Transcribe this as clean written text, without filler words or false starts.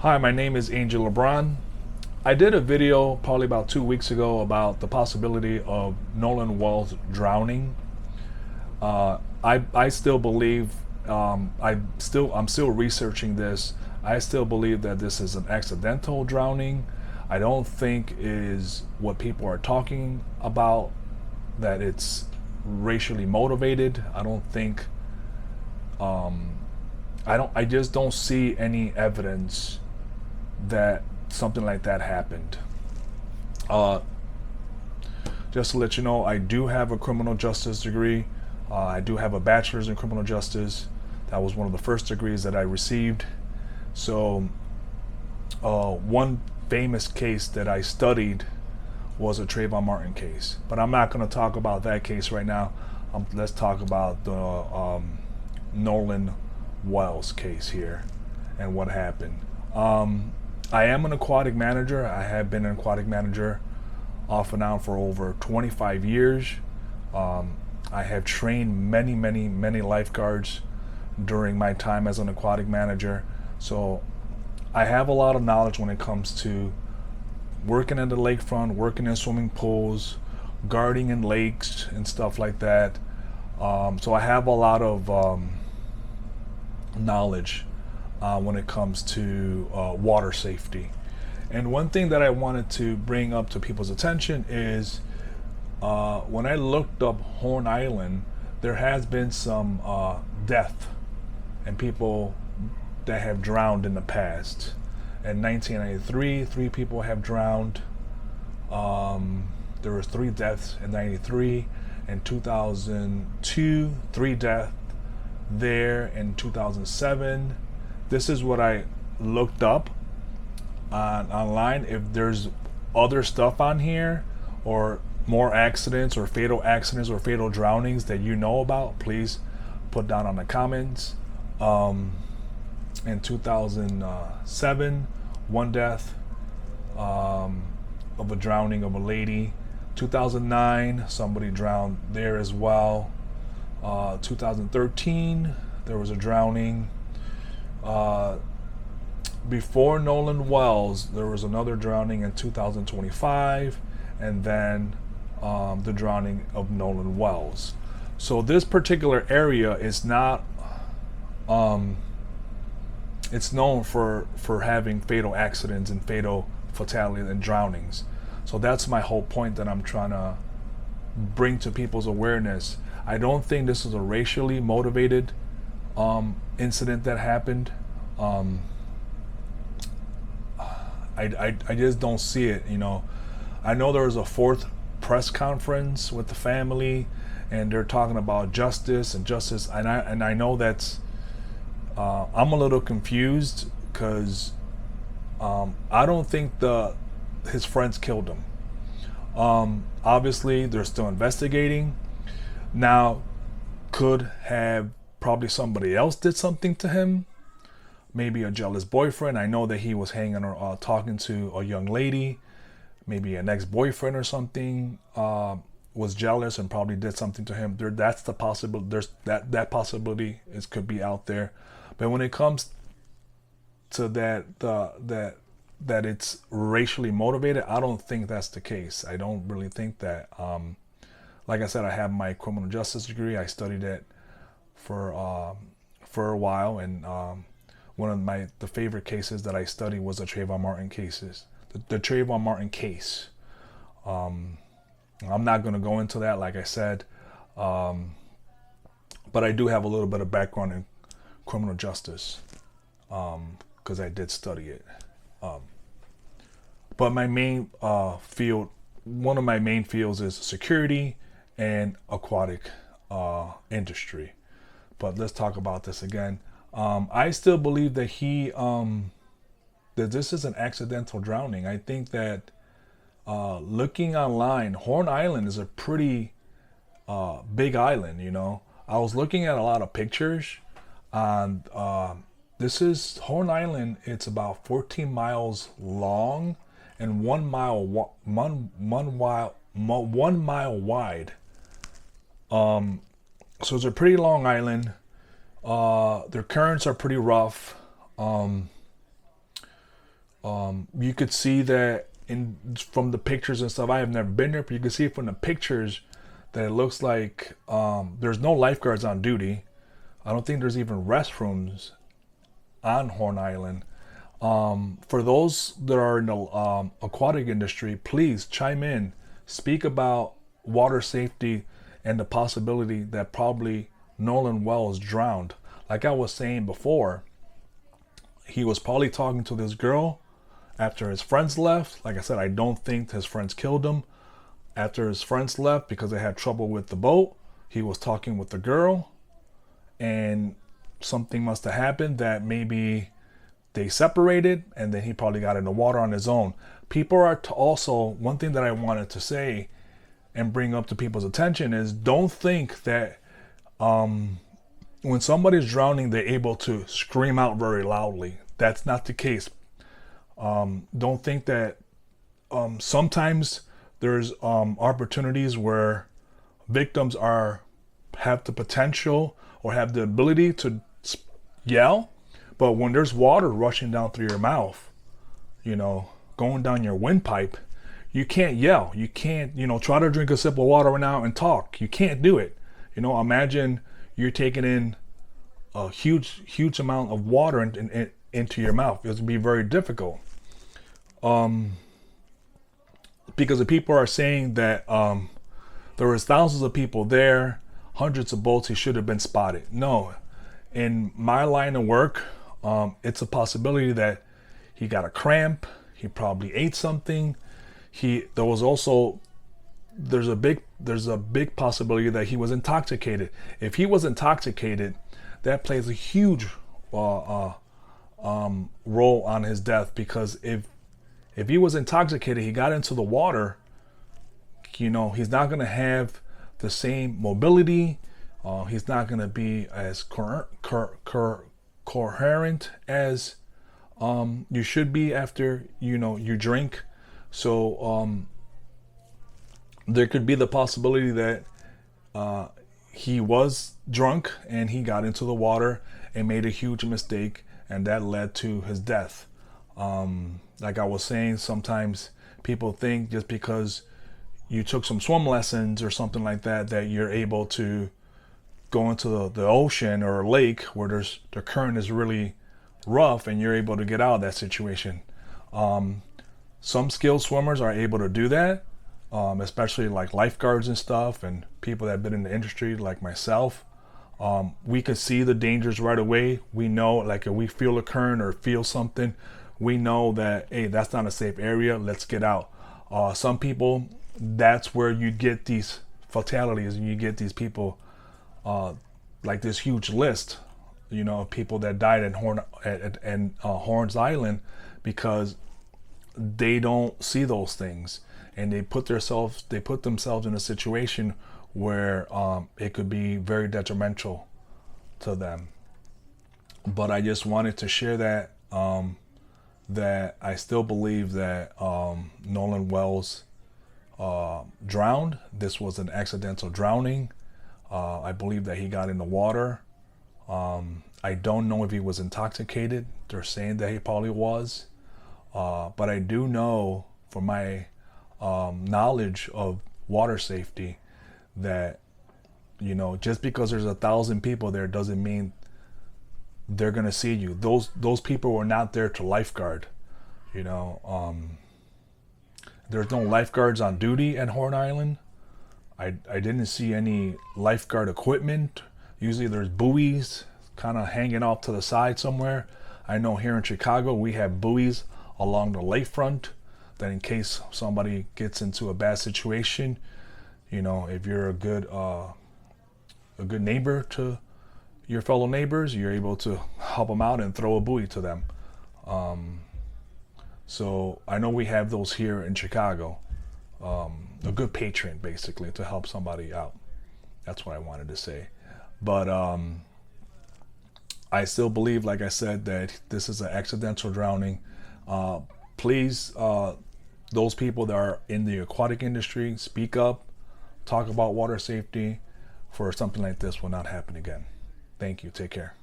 Hi, my name is Angel LeBron. I did a video probably about 2 weeks ago about the possibility of Nolan Wells drowning. I still believe I'm still researching this. I still believe that this is an accidental drowning. I don't think it is what people are talking about, that it's racially motivated. I don't think I just don't see any evidence that something like that happened. Uh, just to let you know, I do have a criminal justice degree. I do have a bachelor's in criminal justice. That was one of the first degrees that I received. So, one famous case that I studied was a Trayvon Martin case. But I'm not going to talk about that case right now. Let's talk about the Nolan Wells case here and what happened. I am an aquatic manager. I have been an aquatic manager off and on for over 25 years. I have trained many lifeguards during my time as an aquatic manager. So I have a lot of knowledge when it comes to working at the lakefront, working in swimming pools, guarding in lakes and stuff like that. So I have a lot of knowledge when it comes to water safety. And one thing that I wanted to bring up to people's attention is when I looked up Horn Island, there has been some death and people that have drowned in the past. In 1993, 3 people have drowned. There was 3 deaths in 93. In 2002, 3 deaths there. In 2007, this is what I looked up online. If there's other stuff on here or more accidents or fatal drownings that you know about, please put down on the comments. In 2007, 1 death of a drowning of a lady. 2009, somebody drowned there as well. 2013, there was a drowning. Before Nolan Wells, there was another drowning in 2025, and then the drowning of Nolan Wells. So this particular area is not it's known for having fatal accidents and fatal fatalities and drownings. So that's my whole point that I'm trying to bring to people's awareness. I don't think this is a racially motivated incident that happened. I just don't see it. I know there was a 4th press conference with the family, and they're talking about justice, and I know that's I'm a little confused because I don't think his friends killed him. Obviously, they're still investigating. Now, could have probably somebody else did something to him. Maybe a jealous boyfriend. I know that he was hanging or talking to a young lady. Maybe an ex-boyfriend or something was jealous and probably did something to him. That's the possible. There's that possibility could be out there. But when it comes to that it's racially motivated, I don't think that's the case. I don't really think that. Like I said, I have my criminal justice degree. I studied it for a while, and one of the favorite cases that I studied was the Trayvon Martin cases. The Trayvon Martin case. I'm not going to go into that, like I said, but I do have a little bit of background in criminal justice because I did study it. But my main field, one of my main fields, is security and aquatic industry. But let's talk about this again. I still believe that that this is an accidental drowning. I think that looking online, Horn Island is a pretty big island. I was looking at a lot of pictures, and this is Horn Island. It's about 14 miles long and 1 mile wide. So it's a pretty long island. Their currents are pretty rough. You could see that from the pictures and stuff. I have never been there, but you can see from the pictures that it looks like there's no lifeguards on duty. I don't think there's even restrooms on Horn Island. For those that are in the aquatic industry, please chime in, speak about water safety and the possibility that probably Nolan Wells drowned. Like I was saying before, he was probably talking to this girl after his friends left. Like I said, I don't think his friends killed him. After his friends left because they had trouble with the boat, he was talking with the girl, and something must have happened that maybe they separated, and then he probably got in the water on his own. People are also, one thing that I wanted to say and bring up to people's attention is, don't think that when somebody's drowning, they're able to scream out very loudly. That's not the case. Don't think that sometimes there's opportunities where victims have the potential or have the ability to yell, but when there's water rushing down through your mouth, going down your windpipe, you can't yell. You can't, try to drink a sip of water right now and talk. You can't do it. Imagine you're taking in a huge amount of water into your mouth. It would be very difficult. Because the people are saying that there was thousands of people there, hundreds of boats, he should have been spotted. No, in my line of work, it's a possibility that he got a cramp, he probably ate something. There's a big possibility that he was intoxicated. If he was intoxicated, that plays a huge role on his death, because if he was intoxicated, he got into the water, he's not going to have the same mobility. He's not going to be as coherent as you should be after you drink. So there could be the possibility that he was drunk and he got into the water and made a huge mistake, and that led to his death. Like I was saying, sometimes people think just because you took some swim lessons or something like that, that you're able to go into the ocean or a lake where the current is really rough and you're able to get out of that situation. Some skilled swimmers are able to do that, especially like lifeguards and stuff, and people that have been in the industry like myself. We could see the dangers right away. We know, like, if we feel a current or feel something, we know that, hey, that's not a safe area, let's get out. Some people, that's where you get these fatalities, and you get these people like this huge list, of people that died at Horns Island, because they don't see those things, and they put themselves in a situation where it could be very detrimental to them. But I just wanted to share that that I still believe that Nolan Wells drowned. This was an accidental drowning. I believe that he got in the water. I don't know if he was intoxicated. They're saying that he probably was. But I do know from my knowledge of water safety that, just because there's 1,000 people there doesn't mean they're gonna see you. Those people were not there to lifeguard. There's no lifeguards on duty at Horn Island. I didn't see any lifeguard equipment. Usually there's buoys kind of hanging off to the side somewhere. I know here in Chicago we have buoys along the lakefront that, in case somebody gets into a bad situation, if you're a good neighbor to your fellow neighbors, you're able to help them out and throw a buoy to them. So I know we have those here in Chicago. A good patron, basically, to help somebody out. That's what I wanted to say. But I still believe, like I said, that this is an accidental drowning. Please, those people that are in the aquatic industry, speak up, talk about water safety, for something like this will not happen again. Thank you. Take care.